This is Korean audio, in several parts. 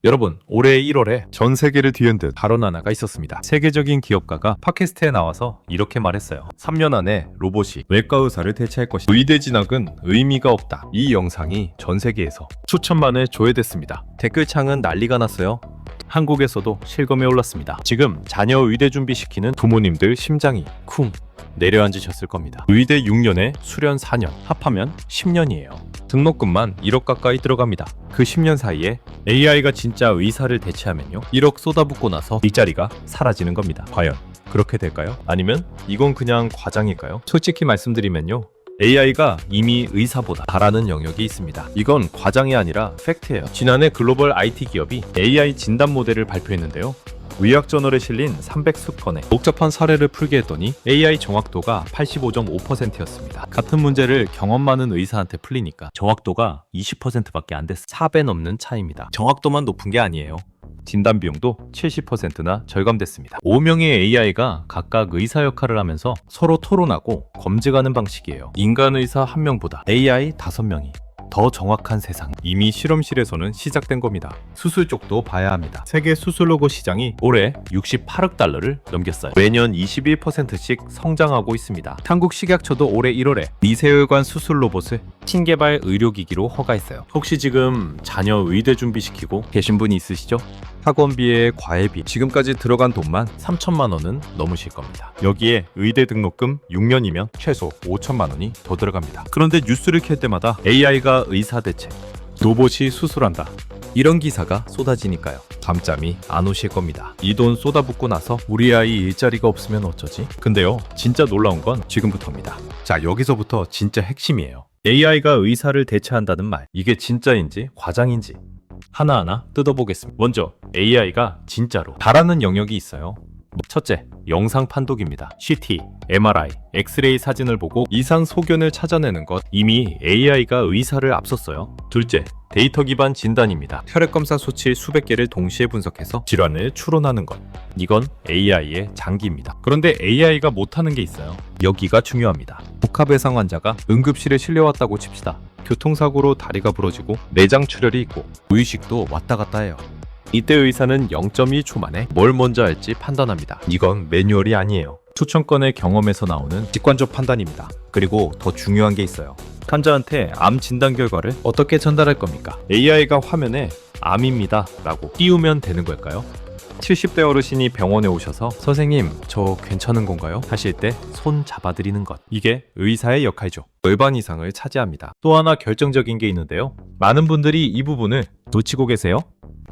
여러분, 올해 1월에 전 세계를 뒤흔든 발언 하나가 있었습니다. 세계적인 기업가가 팟캐스트에 나와서 이렇게 말했어요. 3년 안에 로봇이 외과 의사를 대체할 것이다. 의대 진학은 의미가 없다. 이 영상이 전 세계에서 수천만회 조회됐습니다. 댓글창은 난리가 났어요. 한국에서도 실검에 올랐습니다. 지금 자녀 의대 준비시키는 부모님들 심장이 쿵 내려앉으셨을 겁니다. 의대 6년에 수련 4년, 합하면 10년이에요. 등록금만 1억 가까이 들어갑니다. 그 10년 사이에 AI가 진짜 의사를 대체하면요, 1억 쏟아붓고 나서 일자리가 사라지는 겁니다. 과연 그렇게 될까요? 아니면 이건 그냥 과장일까요? 솔직히 말씀드리면요, AI가 이미 의사보다 잘하는 영역이 있습니다. 이건 과장이 아니라 팩트예요. 지난해 글로벌 IT 기업이 AI 진단 모델을 발표했는데요, 의학저널에 실린 300수건의 복잡한 사례를 풀게 했더니 AI 정확도가 85.5%였습니다. 같은 문제를 경험 많은 의사한테 풀리니까 정확도가 20%밖에 안 됐어요. 4배 넘는 차이입니다. 정확도만 높은 게 아니에요. 진단 비용도 70%나 절감됐습니다. 5명의 AI가 각각 의사 역할을 하면서 서로 토론하고 검증하는 방식이에요. 인간 의사 1명보다 AI 5명이 더 정확한 세상. 이미 실험실에서는 시작된 겁니다. 수술 쪽도 봐야 합니다. 세계 수술 로봇 시장이 올해 68억 달러를 넘겼어요. 매년 21%씩 성장하고 있습니다. 한국 식약처도 올해 1월에 미세혈관 수술 로봇을 신개발 의료기기로 허가했어요. 혹시 지금 자녀 의대 준비시키고 계신 분이 있으시죠? 학원비에 과외비, 지금까지 들어간 돈만 3천만 원은 넘으실 겁니다. 여기에 의대 등록금 6년이면 최소 5천만 원이 더 들어갑니다. 그런데 뉴스를 켤 때마다 AI가 의사 대체, 로봇이 수술한다, 이런 기사가 쏟아지니까요, 잠잠이 안 오실 겁니다. 이 돈 쏟아붓고 나서 우리 아이 일자리가 없으면 어쩌지? 근데요, 진짜 놀라운 건 지금부터입니다. 자, 여기서부터 진짜 핵심이에요. AI가 의사를 대체한다는 말, 이게 진짜인지 과장인지 하나하나 뜯어보겠습니다. 먼저 AI가 진짜로 잘하는 영역이 있어요. 첫째, 영상 판독입니다. CT, MRI, 엑스레이 사진을 보고 이상 소견을 찾아내는 것, 이미 AI가 의사를 앞섰어요. 둘째, 데이터 기반 진단입니다. 혈액 검사 수치 수백 개를 동시에 분석해서 질환을 추론하는 것, 이건 AI의 장기입니다. 그런데 AI가 못하는 게 있어요. 여기가 중요합니다. 복합외상 환자가 응급실에 실려왔다고 칩시다. 교통사고로 다리가 부러지고 내장 출혈이 있고 의식도 왔다 갔다 해요. 이때 의사는 0.1초 만에 뭘 먼저 할지 판단합니다. 이건 매뉴얼이 아니에요. 수천 건의 경험에서 나오는 직관적 판단입니다. 그리고 더 중요한 게 있어요. 환자한테 암 진단 결과를 어떻게 전달할 겁니까? AI가 화면에 암입니다 라고 띄우면 되는 걸까요? 70대 어르신이 병원에 오셔서 선생님, 저 괜찮은 건가요? 하실 때 손 잡아드리는 것, 이게 의사의 역할이죠. 절반 이상을 차지합니다. 또 하나 결정적인 게 있는데요, 많은 분들이 이 부분을 놓치고 계세요.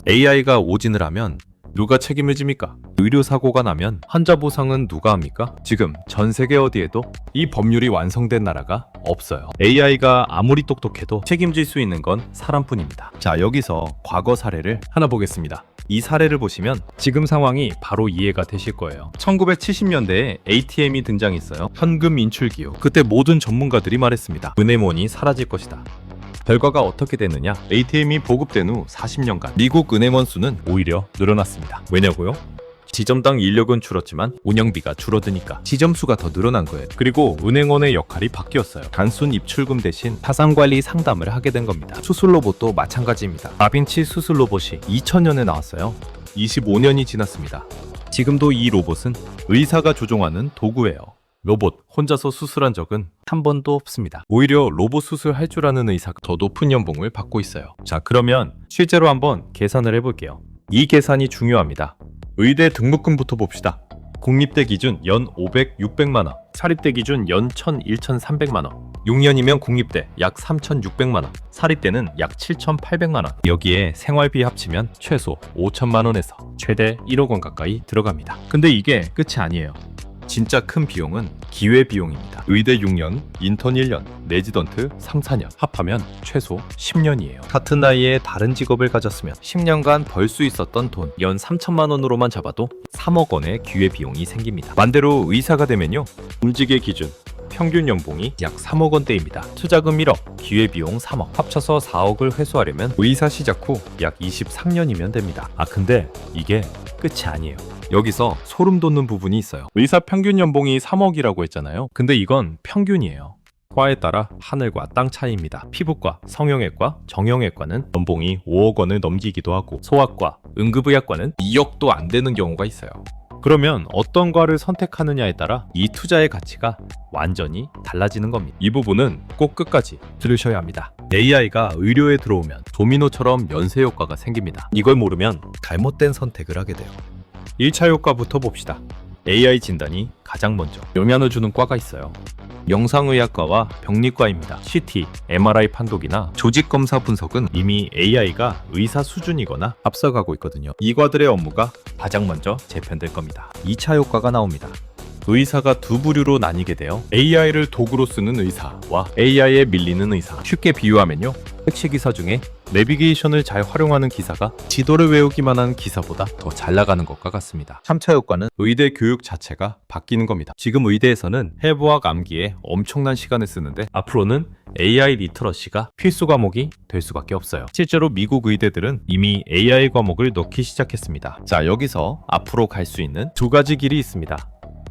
AI가 오진을 하면 누가 책임을 집니까? 의료사고가 나면 환자 보상은 누가 합니까? 지금 전 세계 어디에도 이 법률이 완성된 나라가 없어요. AI가 아무리 똑똑해도 책임질 수 있는 건 사람뿐입니다. 자, 여기서 과거 사례를 하나 보겠습니다. 이 사례를 보시면 지금 상황이 바로 이해가 되실 거예요. 1970년대에 ATM이 등장했어요. 현금 인출 기업. 그때 모든 전문가들이 말했습니다. 은행원이 사라질 것이다. 결과가 어떻게 됐느냐? ATM이 보급된 후 40년간 미국 은행원 수는 오히려 늘어났습니다. 왜냐고요? 지점당 인력은 줄었지만 운영비가 줄어드니까 지점 수가 더 늘어난 거예요. 그리고 은행원의 역할이 바뀌었어요. 단순 입출금 대신 자산관리 상담을 하게 된 겁니다. 수술 로봇도 마찬가지입니다. 다빈치 수술 로봇이 2000년에 나왔어요. 25년이 지났습니다. 지금도 이 로봇은 의사가 조종하는 도구예요. 로봇 혼자서 수술한 적은 한 번도 없습니다. 오히려 로봇 수술할 줄 아는 의사가 더 높은 연봉을 받고 있어요. 자, 그러면 실제로 한번 계산을 해볼게요. 이 계산이 중요합니다. 의대 등록금부터 봅시다. 국립대 기준 연 500, 600만 원, 사립대 기준 연 1000, 1300만 원, 6년이면 국립대 약 3600만 원, 사립대는 약 7800만 원. 여기에 생활비 합치면 최소 5천만 원에서 최대 1억 원 가까이 들어갑니다. 근데 이게 끝이 아니에요. 진짜 큰 비용은 기회비용입니다. 의대 6년, 인턴 1년, 레지던트 3, 4년, 합하면 최소 10년이에요. 같은 나이에 다른 직업을 가졌으면 10년간 벌 수 있었던 돈 연 3천만 원으로만 잡아도 3억 원의 기회비용이 생깁니다. 반대로 의사가 되면요, 공직의 기준 평균 연봉이 약 3억 원대입니다. 투자금 1억, 기회비용 3억, 합쳐서 4억을 회수하려면 의사 시작 후 약 23년이면 됩니다. 근데 이게 끝이 아니에요. 여기서 소름 돋는 부분이 있어요. 의사 평균 연봉이 3억이라고 했잖아요. 근데 이건 평균이에요. 과에 따라 하늘과 땅 차이입니다. 피부과, 성형외과, 정형외과는 연봉이 5억 원을 넘기기도 하고 소아과, 응급의학과는 2억도 안 되는 경우가 있어요. 그러면 어떤 과를 선택하느냐에 따라 이 투자의 가치가 완전히 달라지는 겁니다. 이 부분은 꼭 끝까지 들으셔야 합니다. AI가 의료에 들어오면 도미노처럼 연쇄 효과가 생깁니다. 이걸 모르면 잘못된 선택을 하게 돼요. 1차 효과부터 봅시다. AI 진단이 가장 먼저 영향을 주는 과가 있어요. 영상의학과와 병리과입니다. CT, MRI 판독이나 조직검사 분석은 이미 AI가 의사 수준이거나 앞서가고 있거든요. 이 과들의 업무가 가장 먼저 재편될 겁니다. 2차 효과가 나옵니다. 의사가 두 부류로 나뉘게 돼요. AI를 도구로 쓰는 의사와 AI에 밀리는 의사. 쉽게 비유하면요, 택시기사 중에 내비게이션을 잘 활용하는 기사가 지도를 외우기만 하는 기사보다 더 잘 나가는 것과 같습니다. 3차 효과는 의대 교육 자체가 바뀌는 겁니다. 지금 의대에서는 해부학 암기에 엄청난 시간을 쓰는데 앞으로는 AI 리터러시가 필수 과목이 될 수밖에 없어요. 실제로 미국 의대들은 이미 AI 과목을 넣기 시작했습니다. 자, 여기서 앞으로 갈 수 있는 두 가지 길이 있습니다.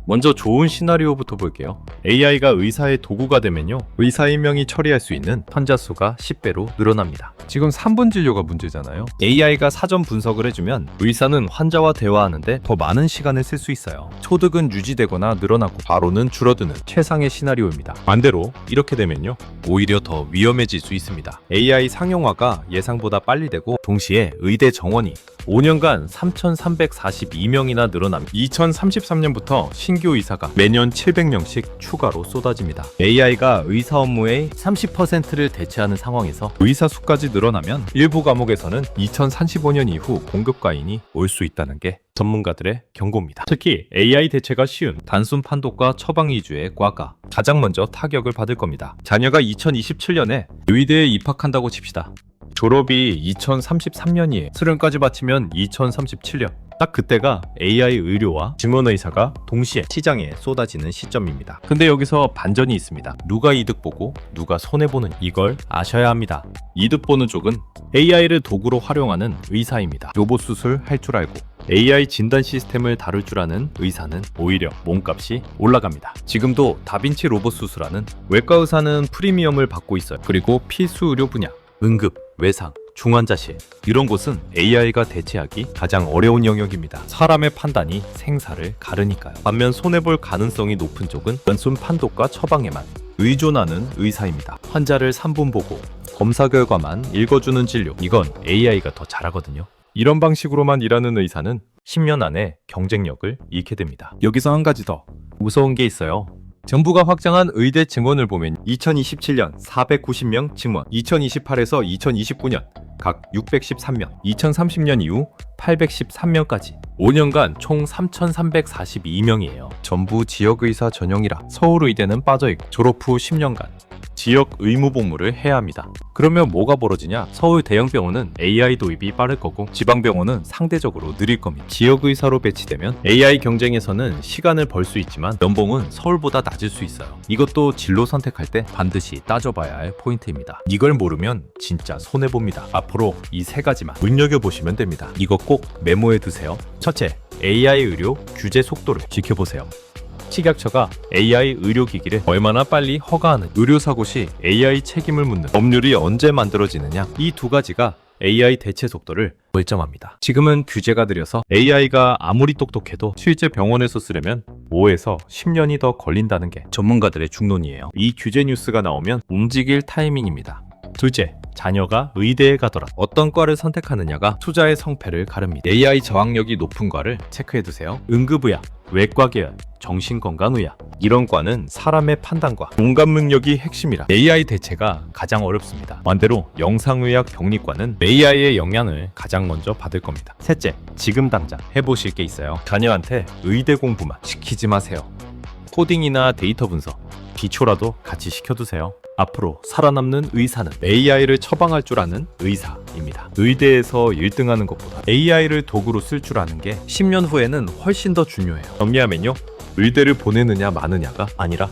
먼저 좋은 시나리오부터 볼게요. AI가 의사의 도구가 되면요, 의사 1명이 처리할 수 있는 환자 수가 10배로 늘어납니다. 지금 3분 진료가 문제잖아요. AI가 사전 분석을 해주면 의사는 환자와 대화하는데 더 많은 시간을 쓸 수 있어요. 소득은 유지되거나 늘어나고 바로는 줄어드는 최상의 시나리오입니다. 반대로 이렇게 되면요, 오히려 더 위험해질 수 있습니다. AI 상용화가 예상보다 빨리 되고 동시에 의대 정원이 5년간 3,342명이나 늘어나며 2033년부터 신규 의사가 매년 700명씩 추가로 쏟아집니다. AI가 의사 업무의 30%를 대체하는 상황에서 의사 수까지 늘어나면 일부 과목에서는 2035년 이후 공급과인이 올 수 있다는 게 전문가들의 경고입니다. 특히 AI 대체가 쉬운 단순 판독과 처방 위주의 과가 가장 먼저 타격을 받을 겁니다. 자녀가 2027년에 의대에 입학한다고 칩시다. 졸업이 2033년이에요. 수련까지 마치면 2037년. 딱 그때가 AI 의료와 증원의사가 동시에 시장에 쏟아지는 시점입니다. 근데 여기서 반전이 있습니다. 누가 이득 보고 누가 손해보는, 이걸 아셔야 합니다. 이득 보는 쪽은 AI를 도구로 활용하는 의사입니다. 로봇 수술 할 줄 알고 AI 진단 시스템을 다룰 줄 아는 의사는 오히려 몸값이 올라갑니다. 지금도 다빈치 로봇 수술하는 외과 의사는 프리미엄을 받고 있어요. 그리고 필수 의료 분야, 응급, 외상, 중환자실, 이런 곳은 AI가 대체하기 가장 어려운 영역입니다. 사람의 판단이 생사를 가르니까요. 반면 손해볼 가능성이 높은 쪽은 단순 판독과 처방에만 의존하는 의사입니다. 환자를 3분 보고 검사 결과만 읽어주는 진료, 이건 AI가 더 잘하거든요. 이런 방식으로만 일하는 의사는 10년 안에 경쟁력을 잃게 됩니다. 여기서 한 가지 더 무서운 게 있어요. 정부가 확장한 의대 증원을 보면 2027년 490명 증원, 2028에서 2029년 각 613명, 2030년 이후 813명까지 5년간 총 3,342명이에요. 전부 지역의사 전용이라 서울의대는 빠져있고 졸업 후 10년간 지역 의무 복무를 해야 합니다. 그러면 뭐가 벌어지냐? 서울 대형병원은 AI 도입이 빠를 거고 지방병원은 상대적으로 느릴 겁니다. 지역의사로 배치되면 AI 경쟁에서는 시간을 벌 수 있지만 연봉은 서울보다 낮을 수 있어요. 이것도 진로 선택할 때 반드시 따져봐야 할 포인트입니다. 이걸 모르면 진짜 손해봅니다. 앞으로 이 세 가지만 눈여겨보시면 됩니다. 이거 꼭 메모해 두세요. 첫째, AI 의료 규제 속도를 지켜보세요. 식약처가 AI 의료기기를 얼마나 빨리 허가하는, 의료사고 시 AI 책임을 묻는 법률이 언제 만들어지느냐, 이 두 가지가 AI 대체 속도를 결정합니다. 지금은 규제가 느려서 AI가 아무리 똑똑해도 실제 병원에서 쓰려면 5에서 10년이 더 걸린다는 게 전문가들의 중론이에요. 이 규제 뉴스가 나오면 움직일 타이밍입니다. 둘째, 자녀가 의대에 가더라 어떤 과를 선택하느냐가 투자의 성패를 가릅니다. AI 저항력이 높은 과를 체크해두세요. 응급의학, 외과 계열, 정신건강의학, 이런 과는 사람의 판단과 공감 능력이 핵심이라 AI 대체가 가장 어렵습니다. 반대로 영상의학 병리과는 AI의 영향을 가장 먼저 받을 겁니다. 셋째, 지금 당장 해보실 게 있어요. 자녀한테 의대 공부만 시키지 마세요. 코딩이나 데이터 분석, 기초라도 같이 시켜두세요. 앞으로 살아남는 의사는 AI를 처방할 줄 아는 의사입니다. 의대에서 1등하는 것보다 AI를 도구로 쓸 줄 아는 게 10년 후에는 훨씬 더 중요해요. 정리하면요, 의대를 보내느냐 마느냐가 아니라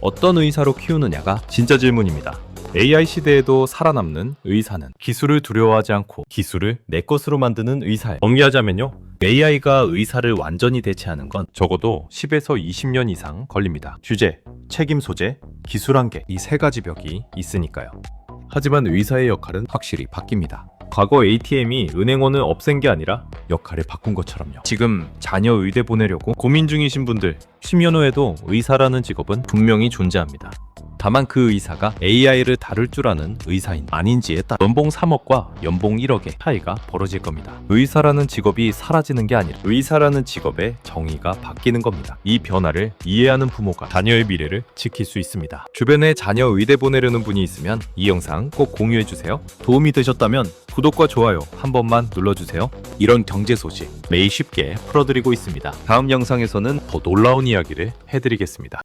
어떤 의사로 키우느냐가 진짜 질문입니다. AI 시대에도 살아남는 의사는 기술을 두려워하지 않고 기술을 내 것으로 만드는 의사예요. 정리하자면요, AI가 의사를 완전히 대체하는 건 적어도 10에서 20년 이상 걸립니다. 주제, 책임 소재, 기술 한계 이 세 가지 벽이 있으니까요. 하지만 의사의 역할은 확실히 바뀝니다. 과거 ATM이 은행원을 없앤 게 아니라 역할을 바꾼 것처럼요. 지금 자녀 의대 보내려고 고민 중이신 분들, 10년 후에도 의사라는 직업은 분명히 존재합니다. 다만 그 의사가 AI를 다룰 줄 아는 의사인 아닌지에 따라 연봉 3억과 연봉 1억의 차이가 벌어질 겁니다. 의사라는 직업이 사라지는 게 아니라 의사라는 직업의 정의가 바뀌는 겁니다. 이 변화를 이해하는 부모가 자녀의 미래를 지킬 수 있습니다. 주변에 자녀 의대 보내려는 분이 있으면 이 영상 꼭 공유해주세요. 도움이 되셨다면 구독과 좋아요 한 번만 눌러주세요. 이런 경제 소식 매일 쉽게 풀어드리고 있습니다. 다음 영상에서는 더 놀라운 이야기를 해드리겠습니다.